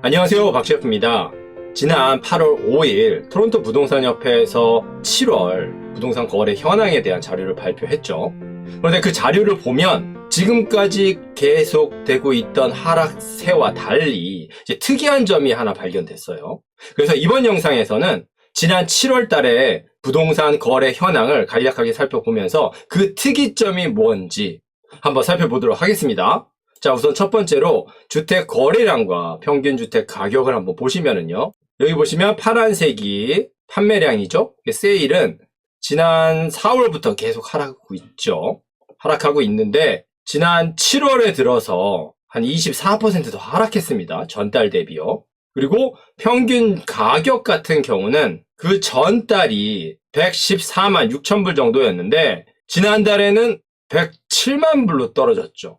안녕하세요, 박셰프입니다. 지난 8월 5일 토론토 부동산협회에서 7월 부동산 거래 현황에 대한 자료를 발표했죠. 그런데 그 자료를 보면 지금까지 계속되고 있던 하락세와 달리 이제 특이한 점이 하나 발견됐어요. 그래서 이번 영상에서는 지난 7월 달에 부동산 거래 현황을 간략하게 살펴보면서 그 특이점이 뭔지 한번 살펴보도록 하겠습니다. 자, 우선 첫 번째로 주택 거래량과 평균 주택 가격을 한번 보시면은요. 여기 보시면 파란색이 판매량이죠. 세일은 지난 4월부터 계속 하락하고 있죠. 하락하고 있는데 지난 7월에 들어서 한 24% 더 하락했습니다. 전달 대비요. 그리고 평균 가격 같은 경우는 그 전달이 114만 6천 불 정도였는데 지난달에는 107만 불로 떨어졌죠.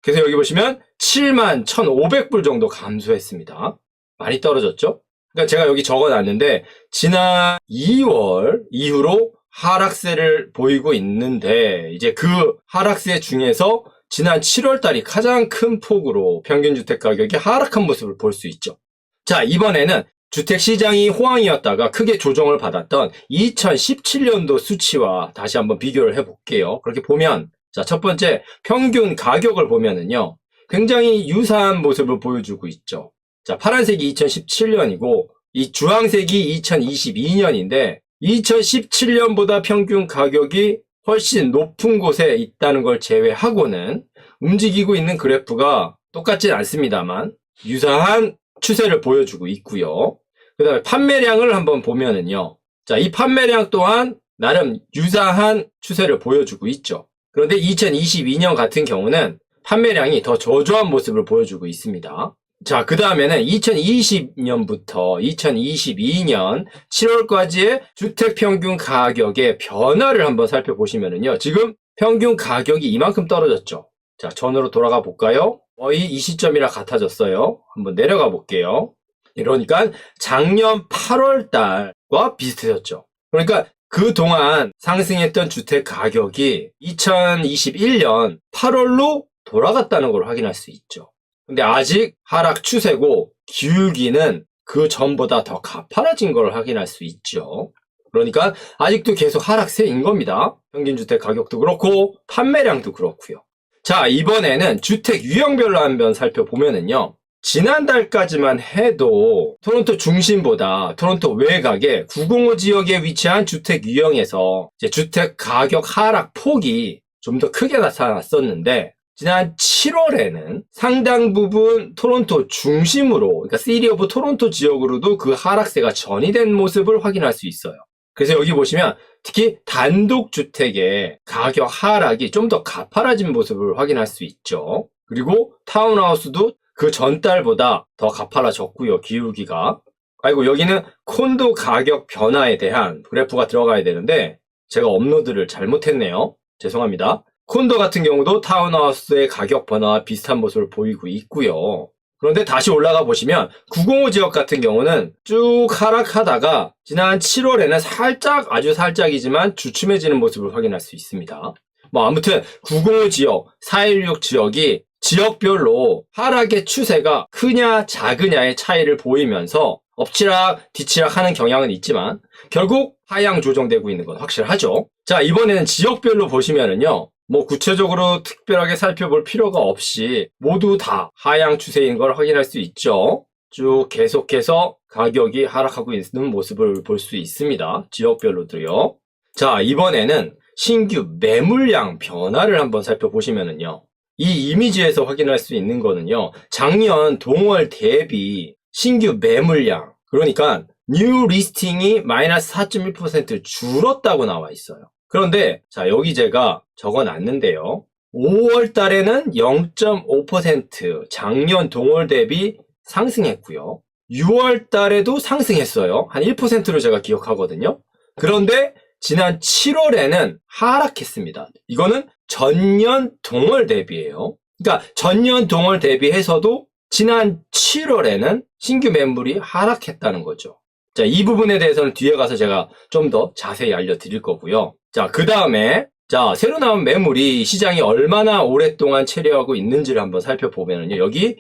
그래서 여기 보시면 7만 1,500불 정도 감소했습니다. 많이 떨어졌죠? 그러니까 제가 여기 적어놨는데 지난 2월 이후로 하락세를 보이고 있는데 이제 그 하락세 중에서 지난 7월 달이 가장 큰 폭으로 평균 주택 가격이 하락한 모습을 볼 수 있죠. 자, 이번에는 주택 시장이 호황이었다가 크게 조정을 받았던 2017년도 수치와 다시 한번 비교를 해볼게요. 그렇게 보면 자, 첫 번째 평균 가격을 보면은요. 굉장히 유사한 모습을 보여주고 있죠. 자, 파란색이 2017년이고 이 주황색이 2022년인데 2017년보다 평균 가격이 훨씬 높은 곳에 있다는 걸 제외하고는 움직이고 있는 그래프가 똑같진 않습니다만 유사한 추세를 보여주고 있고요. 그 다음에 판매량을 한번 보면은요. 자, 이 판매량 또한 나름 유사한 추세를 보여주고 있죠. 그런데 2022년 같은 경우는 판매량이 더 저조한 모습을 보여주고 있습니다. 자, 그 다음에는 2020년부터 2022년 7월까지의 주택 평균 가격의 변화를 한번 살펴보시면은요. 지금 평균 가격이 이만큼 떨어졌죠. 자, 전으로 돌아가 볼까요? 거의 이 시점이랑 같아졌어요. 한번 내려가 볼게요. 그러니까 작년 8월 달과 비슷해졌죠. 그러니까 그동안 상승했던 주택 가격이 2021년 8월로 돌아갔다는 걸 확인할 수 있죠. 근데 아직 하락 추세고 기울기는 그 전보다 더 가파라진 걸 확인할 수 있죠. 그러니까 아직도 계속 하락세인 겁니다. 평균 주택 가격도 그렇고 판매량도 그렇고요. 자, 이번에는 주택 유형별로 한번 살펴보면은요. 지난달까지만 해도 토론토 중심보다 토론토 외곽의 905 지역에 위치한 주택 유형에서 이제 주택 가격 하락 폭이 좀 더 크게 나타났었는데 지난 7월에는 상당 부분 토론토 중심으로 그러니까 시티 오브 토론토 지역으로도 그 하락세가 전이된 모습을 확인할 수 있어요. 그래서 여기 보시면 특히 단독주택의 가격 하락이 좀 더 가파라진 모습을 확인할 수 있죠. 그리고 타운하우스도 그 전달보다 더 가파라졌고요. 기울기가. 아이고 여기는 콘도 가격 변화에 대한 그래프가 들어가야 되는데 제가 업로드를 잘못했네요. 죄송합니다. 콘도 같은 경우도 타운하우스의 가격 변화와 비슷한 모습을 보이고 있고요. 그런데 다시 올라가 보시면 905 지역 같은 경우는 쭉 하락하다가 지난 7월에는 살짝 아주 살짝이지만 주춤해지는 모습을 확인할 수 있습니다. 뭐 아무튼 905 지역, 416 지역이 지역별로 하락의 추세가 크냐 작으냐의 차이를 보이면서 엎치락 뒤치락 하는 경향은 있지만 결국 하향 조정되고 있는 건 확실하죠. 자, 이번에는 지역별로 보시면은요. 뭐 구체적으로 특별하게 살펴볼 필요가 없이 모두 다 하향 추세인 걸 확인할 수 있죠. 쭉 계속해서 가격이 하락하고 있는 모습을 볼 수 있습니다. 지역별로도요. 자, 이번에는 신규 매물량 변화를 한번 살펴보시면은요. 이 이미지에서 확인할 수 있는 거는요. 작년 동월 대비 신규 매물량 그러니까 뉴 리스팅이 마이너스 4.1% 줄었다고 나와 있어요. 그런데 자 여기 제가 적어놨는데요. 5월 달에는 0.5% 작년 동월 대비 상승했고요. 6월 달에도 상승했어요. 한 1%로 제가 기억하거든요. 그런데 지난 7월에는 하락했습니다. 이거는 전년 동월 대비예요. 그러니까 전년 동월 대비해서도 지난 7월에는 신규 매물이 하락했다는 거죠. 자, 이 부분에 대해서는 뒤에 가서 제가 좀 더 자세히 알려드릴 거고요. 자, 그 다음에 자, 새로 나온 매물이 시장이 얼마나 오랫동안 체류하고 있는지를 한번 살펴보면요. 여기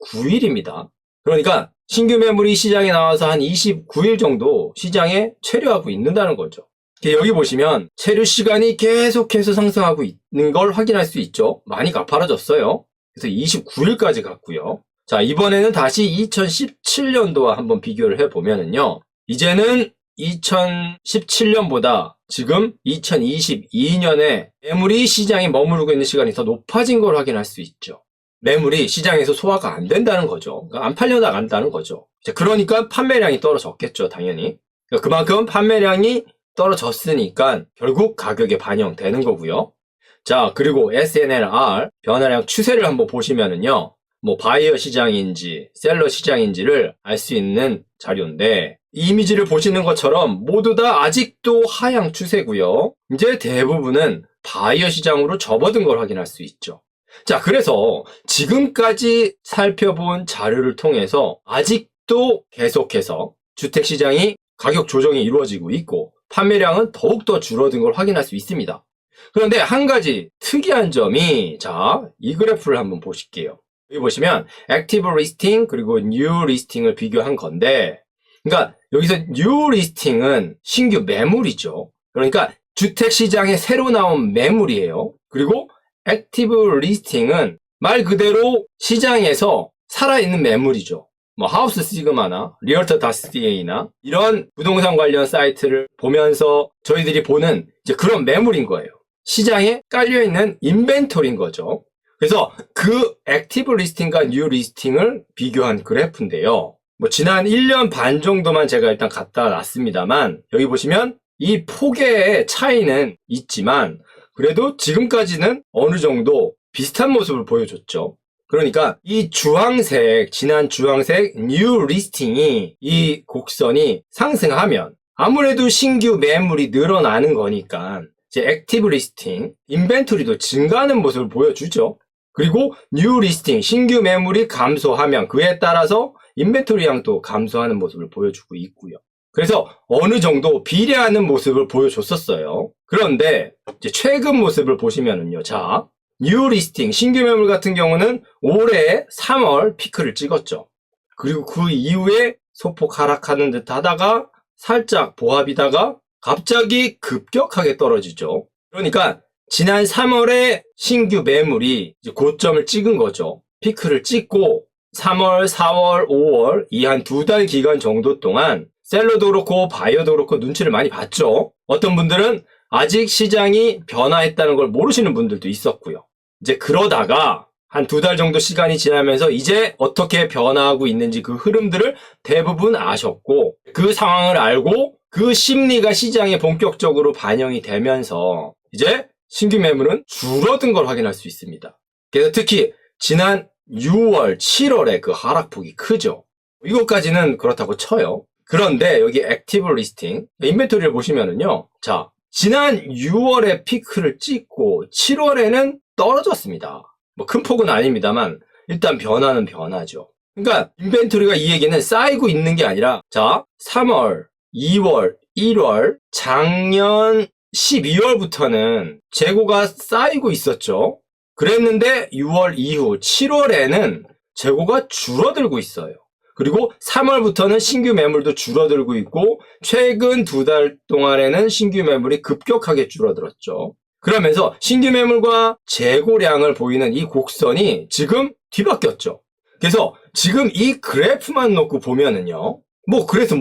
29일입니다. 그러니까 신규 매물이 시장에 나와서 한 29일 정도 시장에 체류하고 있는다는 거죠. 여기 보시면 체류 시간이 계속해서 상승하고 있는 걸 확인할 수 있죠. 많이 가파라졌어요. 그래서 29일까지 갔고요. 자, 이번에는 다시 2017년도와 한번 비교를 해보면은요. 이제는 2017년보다 지금 2022년에 매물이 시장에 머무르고 있는 시간이 더 높아진 걸 확인할 수 있죠. 매물이 시장에서 소화가 안 된다는 거죠. 그러니까 안 팔려 나간다는 거죠. 그러니까 판매량이 떨어졌겠죠, 당연히. 그러니까 그만큼 판매량이 떨어졌으니까 결국 가격에 반영되는 거고요. 자, 그리고 SNLR 변화량 추세를 한번 보시면은요. 뭐 바이어 시장인지 셀러 시장인지를 알 수 있는 자료인데 이 이미지를 보시는 것처럼 모두 다 아직도 하향 추세고요. 이제 대부분은 바이어 시장으로 접어든 걸 확인할 수 있죠. 자, 그래서 지금까지 살펴본 자료를 통해서 아직도 계속해서 주택시장이 가격 조정이 이루어지고 있고 판매량은 더욱더 줄어든 걸 확인할 수 있습니다. 그런데 한 가지 특이한 점이, 자, 이 그래프를 한번 보실게요. 여기 보시면 액티브 리스팅 그리고 뉴 리스팅을 비교한 건데, 그러니까 여기서 뉴 리스팅은 신규 매물이죠. 그러니까 주택시장에 새로 나온 매물이에요. 그리고 액티브 리스팅은 말 그대로 시장에서 살아있는 매물이죠. 뭐 하우스 시그마나 리얼터 다스디에이나 이런 부동산 관련 사이트를 보면서 저희들이 보는 이제 그런 매물인 거예요. 시장에 깔려있는 인벤토리인 거죠. 그래서 그 액티브 리스팅과 뉴 리스팅을 비교한 그래프인데요. 뭐 지난 1년 반 정도만 제가 일단 갖다 놨습니다만 여기 보시면 이 폭의 차이는 있지만 그래도 지금까지는 어느 정도 비슷한 모습을 보여줬죠. 그러니까 이 주황색, 진한 주황색 뉴 리스팅이 이 곡선이 상승하면 아무래도 신규 매물이 늘어나는 거니까 이제 액티브 리스팅, 인벤토리도 증가하는 모습을 보여주죠. 그리고 뉴 리스팅, 신규 매물이 감소하면 그에 따라서 인벤토리 양도 감소하는 모습을 보여주고 있고요. 그래서 어느 정도 비례하는 모습을 보여줬었어요. 그런데 이제 최근 모습을 보시면은요. 자, 뉴 리스팅, 신규 매물 같은 경우는 올해 3월 피크를 찍었죠. 그리고 그 이후에 소폭 하락하는 듯 하다가 살짝 보합이다가 갑자기 급격하게 떨어지죠. 그러니까 지난 3월에 신규 매물이 이제 고점을 찍은 거죠. 피크를 찍고 3월, 4월, 5월 이 한 2달 기간 정도 동안 셀러도 그렇고 바이어도 그렇고 눈치를 많이 봤죠. 어떤 분들은 아직 시장이 변화했다는 걸 모르시는 분들도 있었고요. 이제 그러다가 한 2달 정도 시간이 지나면서 이제 어떻게 변화하고 있는지 그 흐름들을 대부분 아셨고 그 상황을 알고 그 심리가 시장에 본격적으로 반영이 되면서 이제 신규 매물은 줄어든 걸 확인할 수 있습니다. 그래서 특히 지난 6월, 7월에 그 하락폭이 크죠. 이것까지는 그렇다고 쳐요. 그런데 여기 액티브 리스팅, 인벤토리를 보시면은요. 자, 지난 6월에 피크를 찍고 7월에는 떨어졌습니다. 뭐 큰 폭은 아닙니다만 일단 변화는 변화죠. 그러니까 인벤토리가 이 얘기는 쌓이고 있는 게 아니라 자, 3월, 2월, 1월, 작년 12월부터는 재고가 쌓이고 있었죠. 그랬는데 6월 이후 7월에는 재고가 줄어들고 있어요. 그리고 3월부터는 신규 매물도 줄어들고 있고 최근 2달 동안에는 신규 매물이 급격하게 줄어들었죠. 그러면서 신규 매물과 재고량을 보이는 이 곡선이 지금 뒤바뀌었죠. 그래서 지금 이 그래프만 놓고 보면은요. 그래서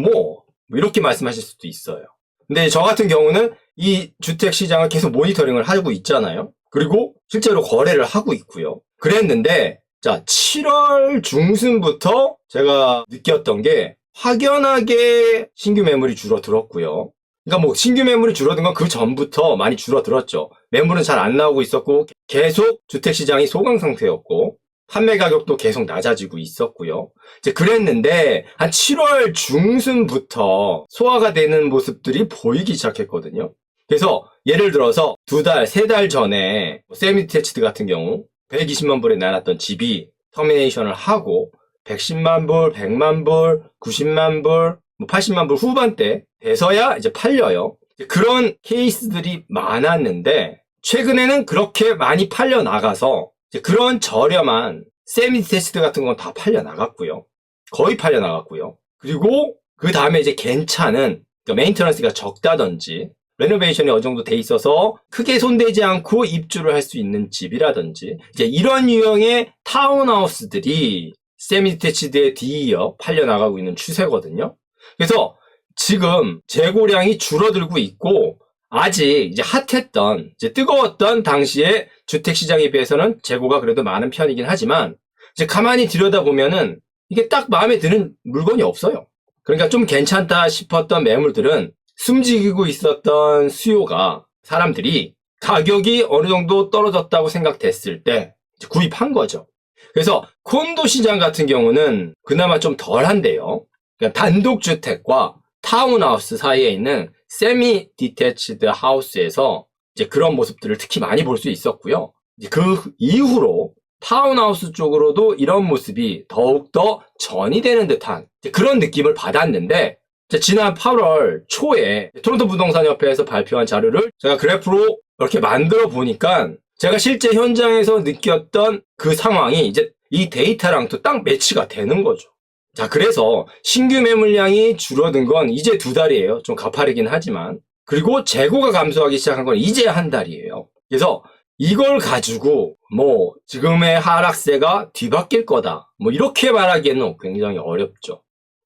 이렇게 말씀하실 수도 있어요. 근데 저 같은 경우는 이 주택 시장을 계속 모니터링을 하고 있잖아요. 그리고 실제로 거래를 하고 있고요. 그랬는데 자, 7월 중순부터 제가 느꼈던 게 확연하게 신규 매물이 줄어들었고요. 그러니까 신규 매물이 줄어든 건 그 전부터 많이 줄어들었죠. 매물은 잘 안 나오고 있었고 계속 주택시장이 소강 상태였고 판매 가격도 계속 낮아지고 있었고요. 이제 그랬는데 한 7월 중순부터 소화가 되는 모습들이 보이기 시작했거든요. 그래서 예를 들어서 2달, 3달 전에 세미디테치드 같은 경우 120만 불에 나눴던 집이 터미네이션을 하고 110만 불, 100만 불, 90만 불, 80만 불 후반대 돼서야 이제 팔려요. 그런 케이스들이 많았는데 최근에는 그렇게 많이 팔려 나가서 그런 저렴한 세미 디테치드 같은 건 다 팔려 나갔고요. 거의 팔려 나갔고요. 그리고 그 다음에 이제 괜찮은, 그러니까 메인터넌스가 적다든지 레노베이션이 어느 정도 돼 있어서 크게 손대지 않고 입주를 할 수 있는 집이라든지 이제 이런 유형의 타운하우스들이 세미 디테치드에 뒤이어 팔려 나가고 있는 추세거든요. 그래서 지금 재고량이 줄어들고 있고 아직 이제 핫했던, 이제 뜨거웠던 당시에 주택 시장에 비해서는 재고가 그래도 많은 편이긴 하지만 이제 가만히 들여다보면은 이게 딱 마음에 드는 물건이 없어요. 그러니까 좀 괜찮다 싶었던 매물들은 숨지기고 있었던 수요가 사람들이 가격이 어느 정도 떨어졌다고 생각됐을 때 구입한 거죠. 그래서 콘도 시장 같은 경우는 그나마 좀 덜한데요. 그러니까 단독주택과 타운하우스 사이에 있는 세미 디테치드 하우스에서 이제 그런 모습들을 특히 많이 볼 수 있었고요. 이제 그 이후로 타운하우스 쪽으로도 이런 모습이 더욱더 전이되는 듯한 그런 느낌을 받았는데 지난 8월 초에 토론토 부동산협회에서 발표한 자료를 제가 그래프로 이렇게 만들어 보니까 제가 실제 현장에서 느꼈던 그 상황이 이제 이 데이터랑 또 딱 매치가 되는 거죠. 자, 그래서 신규 매물량이 줄어든 건 이제 2달이에요. 좀 가파르긴 하지만. 그리고 재고가 감소하기 시작한 건 이제 1달이에요. 그래서 이걸 가지고 뭐 지금의 하락세가 뒤바뀔 거다, 뭐 이렇게 말하기에는 굉장히 어렵죠.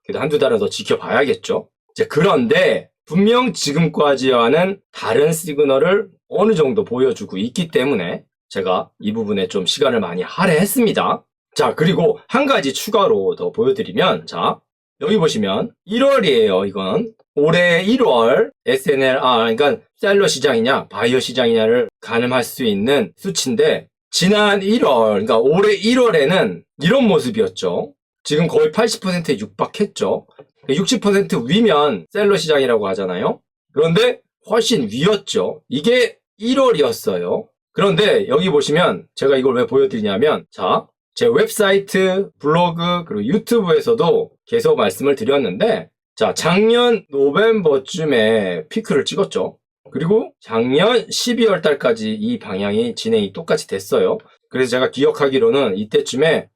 그래도 한두 달은 더 지켜봐야겠죠. 이제 그런데 분명 지금까지와는 다른 시그널을 어느 정도 보여주고 있기 때문에 제가 이 부분에 좀 시간을 많이 할애했습니다. 자, 그리고 한 가지 추가로 더 보여드리면, 자, 여기 보시면 1월이에요. 이건 올해 1월 SNLR, 그러니까 셀러 시장이냐 바이어 시장이냐를 가늠할 수 있는 수치인데, 지난 1월, 그러니까 올해 1월에는 이런 모습이었죠. 지금 거의 80%에 육박했죠. 60% 위면 셀러 시장이라고 하잖아요. 그런데 훨씬 위였죠. 이게 1월이었어요. 그런데 여기 보시면 제가 이걸 왜 보여드리냐면, 자, 제 웹사이트, 블로그, 그리고 유튜브에서도 계속 말씀을 드렸는데, 자, 작년 노벰버쯤에 피크를 찍었죠. 그리고 작년 12월 달까지 이 방향이 진행이 똑같이 됐어요. 그래서 제가 기억하기로는 이때쯤에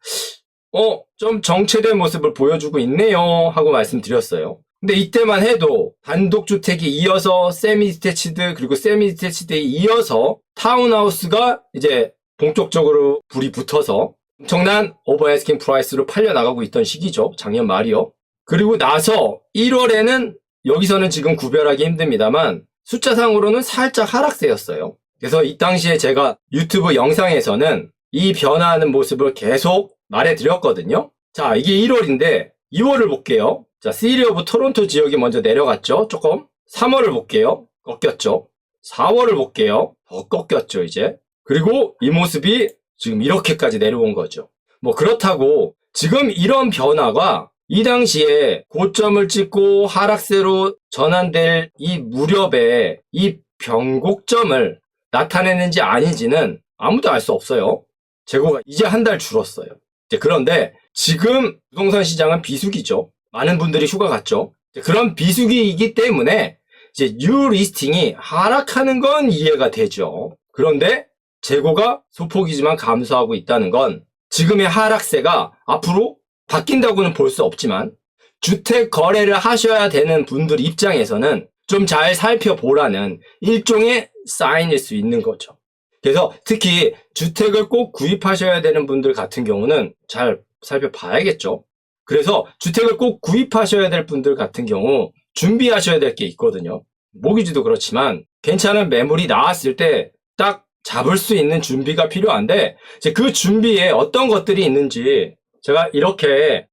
좀 정체된 모습을 보여주고 있네요 하고 말씀드렸어요. 근데 이때만 해도 단독주택이 이어서 세미 디테치드, 그리고 세미 디테치드에 이어서 타운하우스가 이제 본격적으로 불이 붙어서 엄청난 오버애스킹 프라이스로 팔려나가고 있던 시기죠. 작년 말이요. 그리고 나서 1월에는 여기서는 지금 구별하기 힘듭니다만 숫자상으로는 살짝 하락세였어요. 그래서 이 당시에 제가 유튜브 영상에서는 이 변화하는 모습을 계속 말해드렸거든요. 자, 이게 1월인데 2월을 볼게요. 자, 시리 오브 토론토 지역이 먼저 내려갔죠. 조금. 3월을 볼게요. 꺾였죠. 4월을 볼게요. 더 꺾였죠, 이제. 그리고 이 모습이 지금 이렇게까지 내려온 거죠. 뭐 그렇다고 지금 이런 변화가 이 당시에 고점을 찍고 하락세로 전환될 이 무렵에 이 변곡점을 나타내는지 아닌지는 아무도 알 수 없어요. 재고가 이제 1달 줄었어요. 그런데 지금 부동산 시장은 비수기죠. 많은 분들이 휴가 갔죠. 그런 비수기이기 때문에 이제 뉴 리스팅이 하락하는 건 이해가 되죠. 그런데 재고가 소폭이지만 감소하고 있다는 건 지금의 하락세가 앞으로 바뀐다고는 볼 수 없지만 주택 거래를 하셔야 되는 분들 입장에서는 좀 잘 살펴보라는 일종의 사인일 수 있는 거죠. 그래서 특히 주택을 꼭 구입하셔야 되는 분들 같은 경우는 잘 살펴봐야겠죠. 그래서 주택을 꼭 구입하셔야 될 분들 같은 경우 준비하셔야 될 게 있거든요. 모기지도 그렇지만 괜찮은 매물이 나왔을 때 딱 잡을 수 있는 준비가 필요한데, 이제 그 준비에 어떤 것들이 있는지 제가 이렇게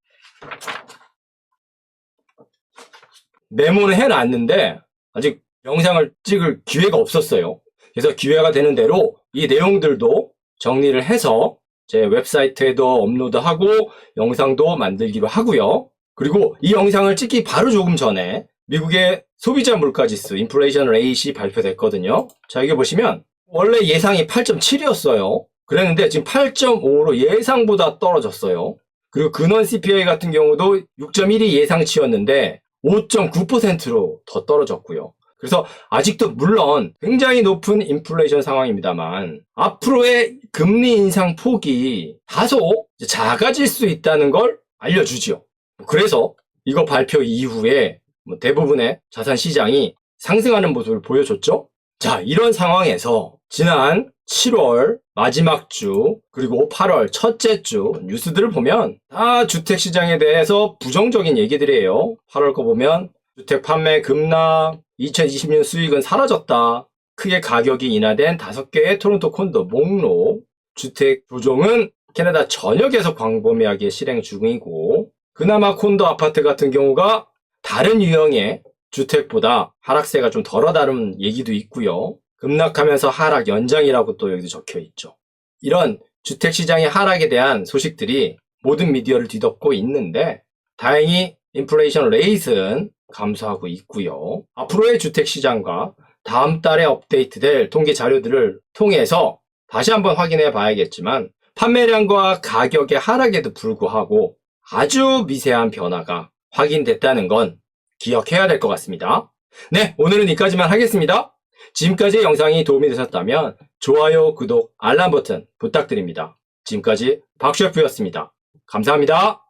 메모는 해놨는데 아직 영상을 찍을 기회가 없었어요. 그래서 기회가 되는 대로 이 내용들도 정리를 해서 제 웹사이트에도 업로드하고 영상도 만들기로 하고요. 그리고 이 영상을 찍기 바로 조금 전에 미국의 소비자 물가지수 인플레이션 레이트이 발표됐거든요. 자, 여기 보시면 원래 예상이 8.7이었어요. 그랬는데 지금 8.5로 예상보다 떨어졌어요. 그리고 근원 CPI 같은 경우도 6.1이 예상치였는데 5.9%로 더 떨어졌고요. 그래서 아직도 물론 굉장히 높은 인플레이션 상황입니다만 앞으로의 금리 인상 폭이 다소 작아질 수 있다는 걸 알려주지요. 그래서 이거 발표 이후에 대부분의 자산 시장이 상승하는 모습을 보여줬죠. 자, 이런 상황에서 지난 7월 마지막 주 그리고 8월 첫째 주 뉴스들을 보면 다 주택 시장에 대해서 부정적인 얘기들이에요. 8월 거 보면 주택 판매 급락, 2020년 수익은 사라졌다. 크게 가격이 인하된 5개의 토론토 콘도 목록, 주택 조정은 캐나다 전역에서 광범위하게 실행 중이고 그나마 콘도 아파트 같은 경우가 다른 유형의 주택보다 하락세가 좀 덜하다는 얘기도 있고요. 급락하면서 하락 연장이라고 또 여기도 적혀 있죠. 이런 주택시장의 하락에 대한 소식들이 모든 미디어를 뒤덮고 있는데 다행히 인플레이션 레이트는 감소하고 있고요. 앞으로의 주택시장과 다음 달에 업데이트될 통계 자료들을 통해서 다시 한번 확인해 봐야겠지만 판매량과 가격의 하락에도 불구하고 아주 미세한 변화가 확인됐다는 건 기억해야 될 것 같습니다. 네, 오늘은 여기까지만 하겠습니다. 지금까지 영상이 도움이 되셨다면 좋아요, 구독, 알람 버튼 부탁드립니다. 지금까지 박셰프였습니다. 감사합니다.